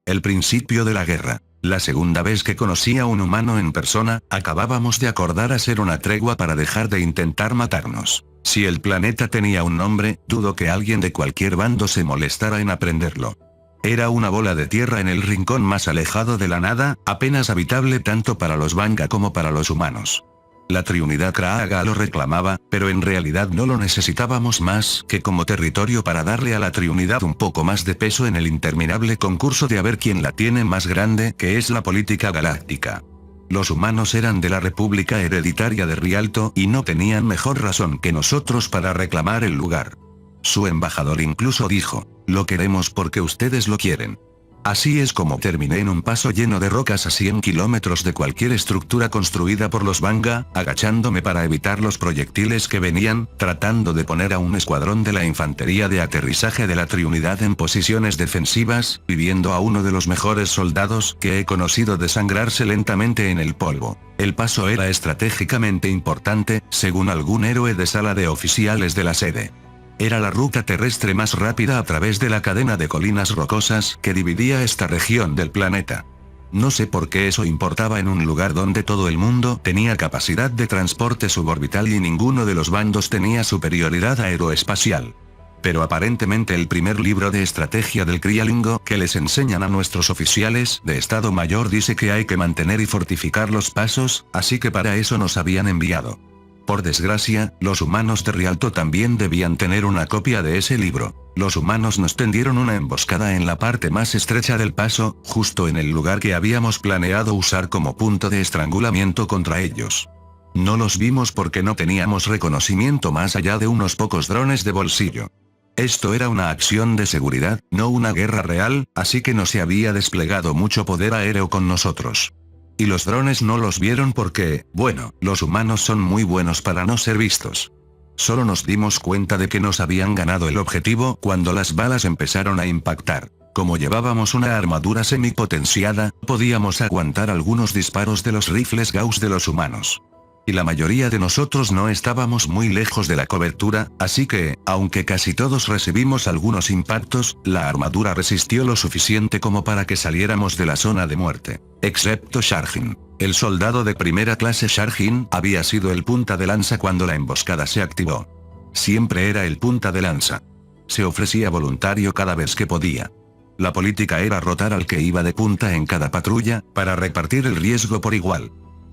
El principio de la guerra. La segunda vez que conocí a un humano en persona, acabábamos de acordar hacer una tregua para dejar de intentar matarnos. Si el planeta tenía un nombre, dudo que alguien de cualquier bando se molestara en aprenderlo. Era una bola de tierra en el rincón más alejado de la nada, apenas habitable tanto para los Vanga como para los humanos. La Triunidad Kraaga lo reclamaba, pero en realidad no lo necesitábamos más que como territorio para darle a la Triunidad un poco más de peso en el interminable concurso de a ver quién la tiene más grande, que es la política galáctica. Los humanos eran de la República Hereditaria de Rialto y no tenían mejor razón que nosotros para reclamar el lugar. Su embajador incluso dijo, lo queremos porque ustedes lo quieren. Así es como terminé en un paso lleno de rocas a 100 kilómetros de cualquier estructura construida por los Vanga, agachándome para evitar los proyectiles que venían, tratando de poner a un escuadrón de la infantería de aterrizaje de la Triunidad en posiciones defensivas, y viendo a uno de los mejores soldados que he conocido desangrarse lentamente en el polvo. El paso era estratégicamente importante, según algún héroe de sala de oficiales de la sede. Era la ruta terrestre más rápida a través de la cadena de colinas rocosas que dividía esta región del planeta. No sé por qué eso importaba en un lugar donde todo el mundo tenía capacidad de transporte suborbital y ninguno de los bandos tenía superioridad aeroespacial. Pero aparentemente el primer libro de estrategia del Krialingo que les enseñan a nuestros oficiales de Estado Mayor dice que hay que mantener y fortificar los pasos, así que para eso nos habían enviado. Por desgracia, los humanos de Rialto también debían tener una copia de ese libro. Los humanos nos tendieron una emboscada en la parte más estrecha del paso, justo en el lugar que habíamos planeado usar como punto de estrangulamiento contra ellos. No los vimos porque no teníamos reconocimiento más allá de unos pocos drones de bolsillo. Esto era una acción de seguridad, no una guerra real, así que no se había desplegado mucho poder aéreo con nosotros. Y los drones no los vieron porque, bueno, los humanos son muy buenos para no ser vistos. Solo nos dimos cuenta de que nos habían ganado el objetivo cuando las balas empezaron a impactar. Como llevábamos una armadura semipotenciada, podíamos aguantar algunos disparos de los rifles Gauss de los humanos. Y la mayoría de nosotros no estábamos muy lejos de la cobertura, así que, aunque casi todos recibimos algunos impactos, la armadura resistió lo suficiente como para que saliéramos de la zona de muerte. Excepto Sharjin. El soldado de primera clase Sharjin había sido el punta de lanza cuando la emboscada se activó. Siempre era el punta de lanza. Se ofrecía voluntario cada vez que podía. La política era rotar al que iba de punta en cada patrulla, para repartir el riesgo por igual.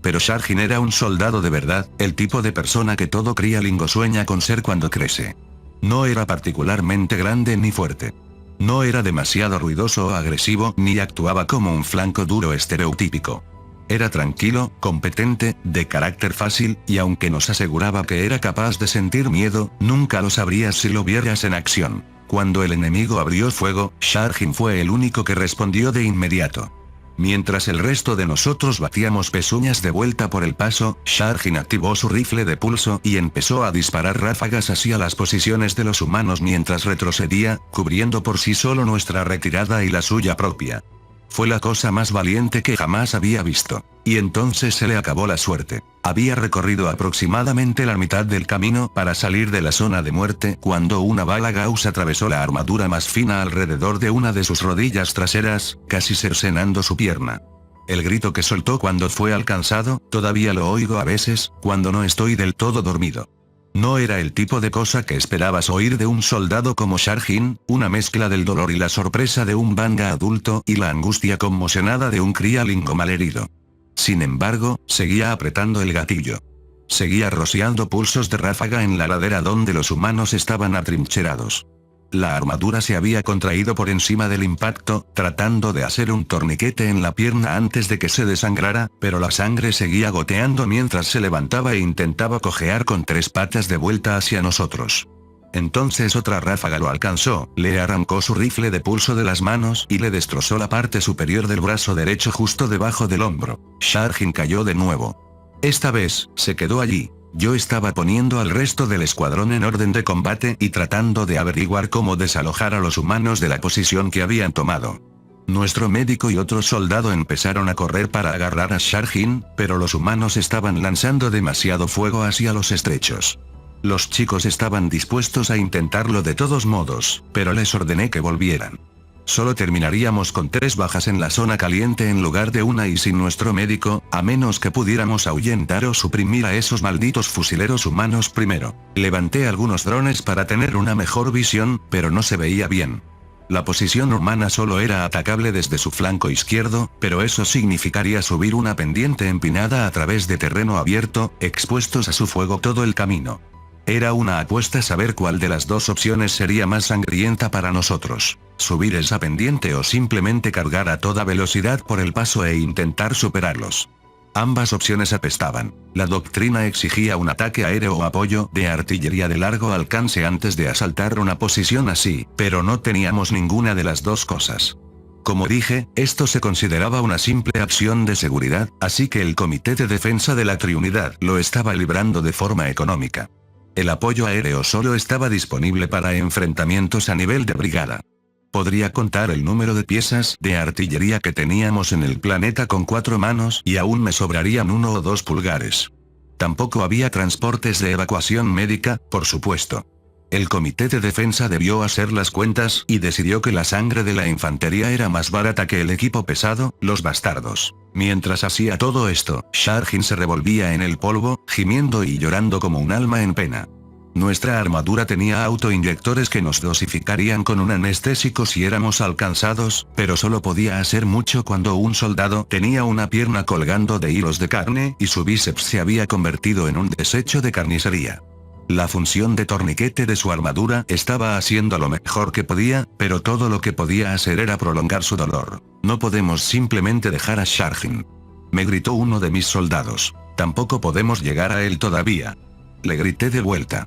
Pero Sharjin era un soldado de verdad, el tipo de persona que todo Krialingo sueña con ser cuando crece. No era particularmente grande ni fuerte. No era demasiado ruidoso o agresivo ni actuaba como un flanco duro estereotípico. Era tranquilo, competente, de carácter fácil, y aunque nos aseguraba que era capaz de sentir miedo, nunca lo sabrías si lo vieras en acción. Cuando el enemigo abrió fuego, Sharjin fue el único que respondió de inmediato. Mientras el resto de nosotros batíamos pezuñas de vuelta por el paso, Sharjin activó su rifle de pulso y empezó a disparar ráfagas hacia las posiciones de los humanos mientras retrocedía, cubriendo por sí solo nuestra retirada y la suya propia. Fue la cosa más valiente que jamás había visto. Y entonces se le acabó la suerte. Había recorrido aproximadamente la mitad del camino para salir de la zona de muerte cuando una bala Gauss atravesó la armadura más fina alrededor de una de sus rodillas traseras, casi cercenando su pierna. El grito que soltó cuando fue alcanzado, todavía lo oigo a veces, cuando no estoy del todo dormido. No era el tipo de cosa que esperabas oír de un soldado como Sharjin, una mezcla del dolor y la sorpresa de un Vanga adulto y la angustia conmocionada de un Krialingo malherido. Sin embargo, seguía apretando el gatillo. Seguía rociando pulsos de ráfaga en la ladera donde los humanos estaban atrincherados. La armadura se había contraído por encima del impacto, tratando de hacer un torniquete en la pierna antes de que se desangrara, pero la sangre seguía goteando mientras se levantaba e intentaba cojear con 3 patas de vuelta hacia nosotros. Entonces otra ráfaga lo alcanzó, le arrancó su rifle de pulso de las manos y le destrozó la parte superior del brazo derecho justo debajo del hombro. Sharjin cayó de nuevo. Esta vez, se quedó allí. Yo estaba poniendo al resto del escuadrón en orden de combate y tratando de averiguar cómo desalojar a los humanos de la posición que habían tomado. Nuestro médico y otro soldado empezaron a correr para agarrar a Sharjin, pero los humanos estaban lanzando demasiado fuego hacia los estrechos. Los chicos estaban dispuestos a intentarlo de todos modos, pero les ordené que volvieran. Solo terminaríamos con 3 bajas en la zona caliente en lugar de una y sin nuestro médico, a menos que pudiéramos ahuyentar o suprimir a esos malditos fusileros humanos primero. Levanté algunos drones para tener una mejor visión, pero no se veía bien. La posición humana solo era atacable desde su flanco izquierdo, pero eso significaría subir una pendiente empinada a través de terreno abierto, expuestos a su fuego todo el camino. Era una apuesta saber cuál de las dos opciones sería más sangrienta para nosotros, subir esa pendiente o simplemente cargar a toda velocidad por el paso e intentar superarlos. Ambas opciones apestaban. La doctrina exigía un ataque aéreo o apoyo de artillería de largo alcance antes de asaltar una posición así, pero no teníamos ninguna de las dos cosas. Como dije, esto se consideraba una simple acción de seguridad, así que el Comité de Defensa de la Triunidad lo estaba librando de forma económica. El apoyo aéreo solo estaba disponible para enfrentamientos a nivel de brigada. Podría contar el número de piezas de artillería que teníamos en el planeta con 4 manos y aún me sobrarían 1 o 2 pulgares. Tampoco había transportes de evacuación médica, por supuesto. El Comité de Defensa debió hacer las cuentas y decidió que la sangre de la infantería era más barata que el equipo pesado, los bastardos. Mientras hacía todo esto, Sharjin se revolvía en el polvo, gimiendo y llorando como un alma en pena. Nuestra armadura tenía autoinyectores que nos dosificarían con un anestésico si éramos alcanzados, pero solo podía hacer mucho cuando un soldado tenía una pierna colgando de hilos de carne y su bíceps se había convertido en un desecho de carnicería. La función de torniquete de su armadura estaba haciendo lo mejor que podía, pero todo lo que podía hacer era prolongar su dolor. No podemos simplemente dejar a Sharjin. Me gritó uno de mis soldados. Tampoco podemos llegar a él todavía. Le grité de vuelta.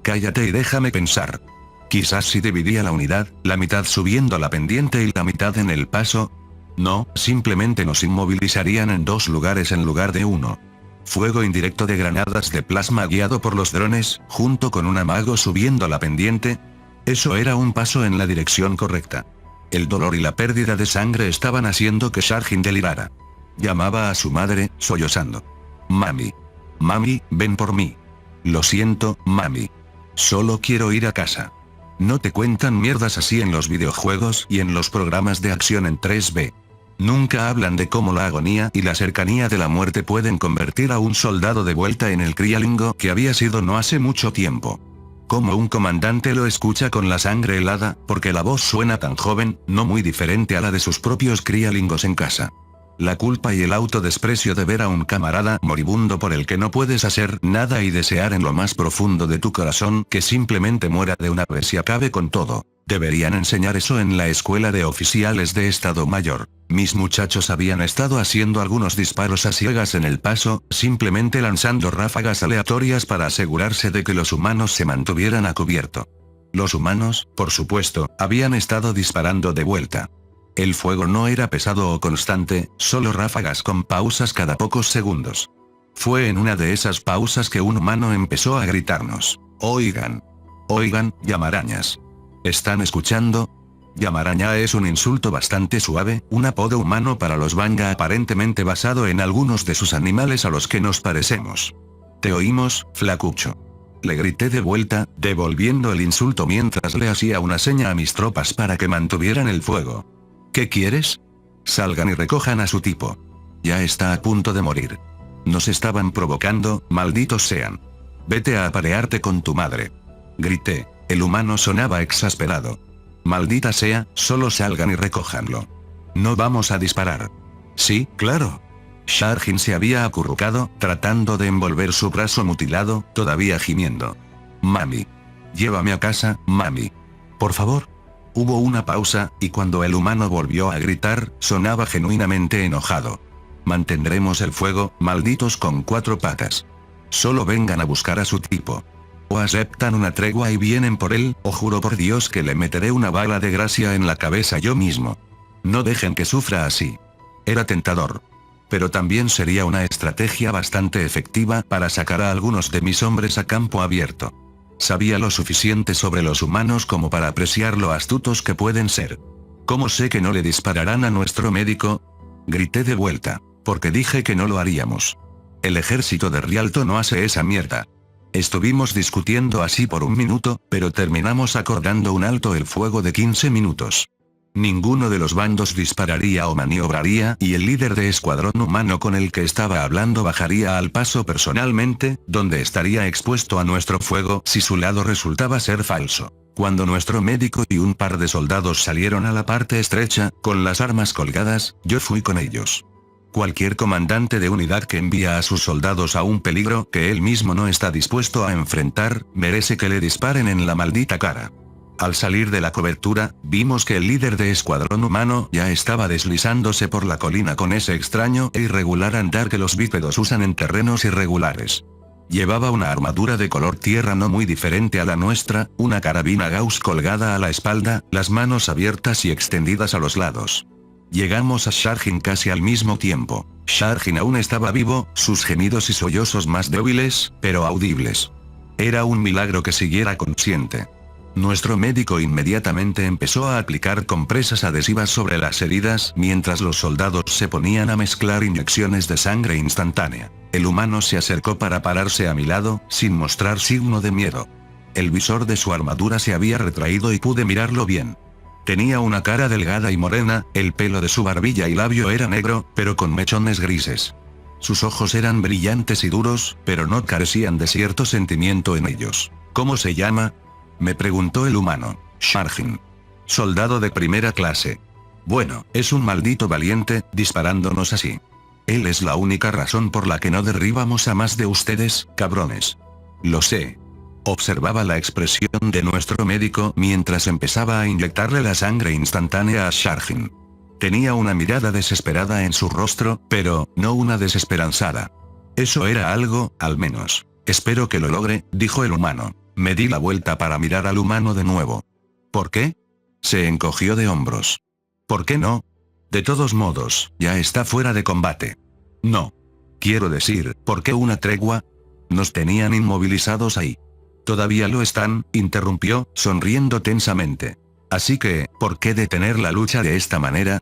Cállate y déjame pensar. Quizás si dividía la unidad, la mitad subiendo la pendiente y la mitad en el paso. No, simplemente nos inmovilizarían en 2 lugares en lugar de 1. Fuego indirecto de granadas de plasma guiado por los drones, junto con un amago subiendo la pendiente. Eso era un paso en la dirección correcta. El dolor y la pérdida de sangre estaban haciendo que Sharjin delirara. Llamaba a su madre, sollozando. Mami. Mami, ven por mí. Lo siento, mami. Solo quiero ir a casa. No te cuentan mierdas así en los videojuegos y en los programas de acción en 3B. Nunca hablan de cómo la agonía y la cercanía de la muerte pueden convertir a un soldado de vuelta en el crialingo que había sido no hace mucho tiempo. Como un comandante lo escucha con la sangre helada, porque la voz suena tan joven, no muy diferente a la de sus propios crialingos en casa. La culpa y el autodesprecio de ver a un camarada moribundo por el que no puedes hacer nada y desear en lo más profundo de tu corazón que simplemente muera de una vez y acabe con todo. Deberían enseñar eso en la escuela de oficiales de Estado Mayor. Mis muchachos habían estado haciendo algunos disparos a ciegas en el paso, simplemente lanzando ráfagas aleatorias para asegurarse de que los humanos se mantuvieran a cubierto. Los humanos, por supuesto, habían estado disparando de vuelta. El fuego no era pesado o constante, solo ráfagas con pausas cada pocos segundos. Fue en una de esas pausas que un humano empezó a gritarnos: «Oigan. Oigan, llamarañas. ¿Están escuchando?» Llamaraña es un insulto bastante suave, un apodo humano para los Vanga aparentemente basado en algunos de sus animales a los que nos parecemos. «Te oímos, flacucho». Le grité de vuelta, devolviendo el insulto mientras le hacía una seña a mis tropas para que mantuvieran el fuego. «¿Qué quieres? Salgan y recojan a su tipo. Ya está a punto de morir. Nos estaban provocando, malditos sean. Vete a aparearte con tu madre». Grité. El humano sonaba exasperado. «Maldita sea, solo salgan y recójanlo. No vamos a disparar». «Sí, claro». Sharjin se había acurrucado, tratando de envolver su brazo mutilado, todavía gimiendo. «Mami. Llévame a casa, mami. Por favor». Hubo una pausa, y cuando el humano volvió a gritar, sonaba genuinamente enojado. «Mantendremos el fuego, malditos con 4 patas. Solo vengan a buscar a su tipo. O aceptan una tregua y vienen por él, o juro por Dios que le meteré una bala de gracia en la cabeza yo mismo. No dejen que sufra así». Era tentador. Pero también sería una estrategia bastante efectiva para sacar a algunos de mis hombres a campo abierto. Sabía lo suficiente sobre los humanos como para apreciar lo astutos que pueden ser. «¿Cómo sé que no le dispararán a nuestro médico?», grité de vuelta. «Porque dije que no lo haríamos. El ejército de Rialto no hace esa mierda». Estuvimos discutiendo así por un minuto, pero terminamos acordando un alto el fuego de 15 minutos. Ninguno de los bandos dispararía o maniobraría y el líder de escuadrón humano con el que estaba hablando bajaría al paso personalmente, donde estaría expuesto a nuestro fuego si su lado resultaba ser falso. Cuando nuestro médico y un par de soldados salieron a la parte estrecha, con las armas colgadas, yo fui con ellos. Cualquier comandante de unidad que envía a sus soldados a un peligro que él mismo no está dispuesto a enfrentar, merece que le disparen en la maldita cara. Al salir de la cobertura, vimos que el líder de escuadrón humano ya estaba deslizándose por la colina con ese extraño e irregular andar que los bípedos usan en terrenos irregulares. Llevaba una armadura de color tierra no muy diferente a la nuestra, una carabina Gauss colgada a la espalda, las manos abiertas y extendidas a los lados. Llegamos a Sharjin casi al mismo tiempo. Sharjin aún estaba vivo, sus gemidos y sollozos más débiles, pero audibles. Era un milagro que siguiera consciente. Nuestro médico inmediatamente empezó a aplicar compresas adhesivas sobre las heridas mientras los soldados se ponían a mezclar inyecciones de sangre instantánea. El humano se acercó para pararse a mi lado, sin mostrar signo de miedo. El visor de su armadura se había retraído y pude mirarlo bien. Tenía una cara delgada y morena, el pelo de su barbilla y labio era negro, pero con mechones grises. Sus ojos eran brillantes y duros, pero no carecían de cierto sentimiento en ellos. ¿Cómo se llama?, me preguntó el humano. Sharjin. Soldado de primera clase. Bueno, es un maldito valiente, disparándonos así. Él es la única razón por la que no derribamos a más de ustedes, cabrones. Lo sé. Observaba la expresión de nuestro médico mientras empezaba a inyectarle la sangre instantánea a Sharjin. Tenía una mirada desesperada en su rostro, pero no una desesperanzada. Eso era algo, al menos. Espero que lo logre, dijo el humano. Me di la vuelta para mirar al humano de nuevo. ¿Por qué? Se encogió de hombros. ¿Por qué no? De todos modos, ya está fuera de combate. No. Quiero decir, ¿por qué una tregua? Nos tenían inmovilizados ahí. Todavía lo están, interrumpió, sonriendo tensamente. Así que, ¿por qué detener la lucha de esta manera?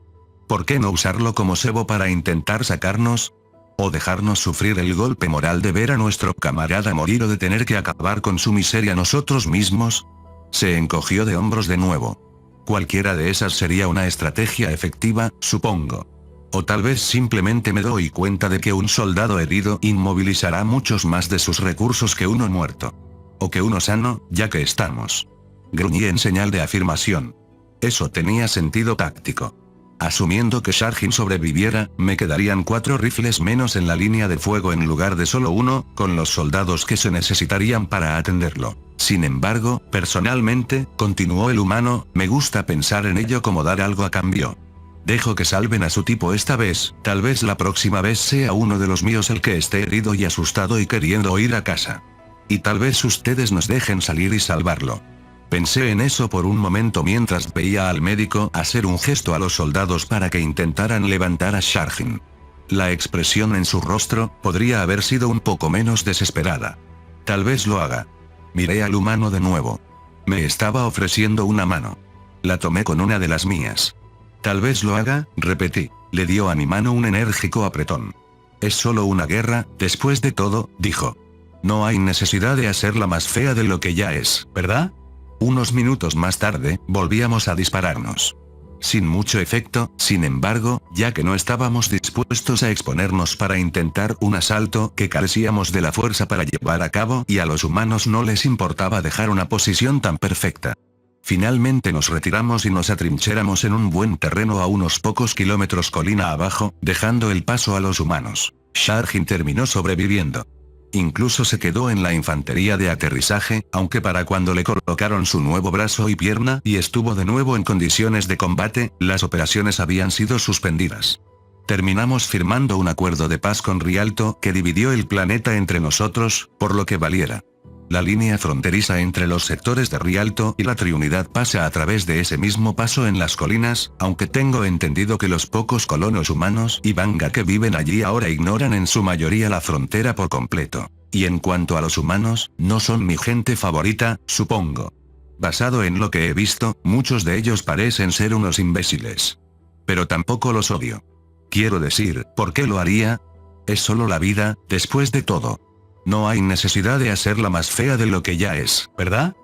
¿Por qué no usarlo como cebo para intentar sacarnos? ¿O dejarnos sufrir el golpe moral de ver a nuestro camarada morir o de tener que acabar con su miseria nosotros mismos? Se encogió de hombros de nuevo. Cualquiera de esas sería una estrategia efectiva, supongo. O tal vez simplemente me doy cuenta de que un soldado herido inmovilizará muchos más de sus recursos que uno muerto. O que uno sano, ya que estamos. Gruñí en señal de afirmación. Eso tenía sentido táctico. Asumiendo que Sharjin sobreviviera, me quedarían 4 rifles menos en la línea de fuego en lugar de solo uno, con los soldados que se necesitarían para atenderlo. Sin embargo, personalmente, continuó el humano, me gusta pensar en ello como dar algo a cambio. Dejo que salven a su tipo esta vez, tal vez la próxima vez sea uno de los míos el que esté herido y asustado y queriendo ir a casa. Y tal vez ustedes nos dejen salir y salvarlo. Pensé en eso por un momento mientras veía al médico hacer un gesto a los soldados para que intentaran levantar a Sharjin. La expresión en su rostro podría haber sido un poco menos desesperada. Tal vez lo haga. Miré al humano de nuevo. Me estaba ofreciendo una mano. La tomé con una de las mías. Tal vez lo haga, repetí. Le dio a mi mano un enérgico apretón. Es solo una guerra, después de todo, dijo. No hay necesidad de hacerla más fea de lo que ya es, ¿verdad? Unos minutos más tarde, volvíamos a dispararnos. Sin mucho efecto, sin embargo, ya que no estábamos dispuestos a exponernos para intentar un asalto que carecíamos de la fuerza para llevar a cabo y a los humanos no les importaba dejar una posición tan perfecta. Finalmente nos retiramos y nos atrincheramos en un buen terreno a unos pocos kilómetros colina abajo, dejando el paso a los humanos. Sharjin terminó sobreviviendo. Incluso se quedó en la infantería de aterrizaje, aunque para cuando le colocaron su nuevo brazo y pierna y estuvo de nuevo en condiciones de combate, las operaciones habían sido suspendidas. Terminamos firmando un acuerdo de paz con Rialto que dividió el planeta entre nosotros, por lo que valiera. La línea fronteriza entre los sectores de Rialto y la Triunidad pasa a través de ese mismo paso en las colinas, aunque tengo entendido que los pocos colonos humanos y Vanga que viven allí ahora ignoran en su mayoría la frontera por completo. Y en cuanto a los humanos, no son mi gente favorita, supongo. Basado en lo que he visto, muchos de ellos parecen ser unos imbéciles. Pero tampoco los odio. Quiero decir, ¿por qué lo haría? Es solo la vida, después de todo. No hay necesidad de hacerla más fea de lo que ya es, ¿verdad?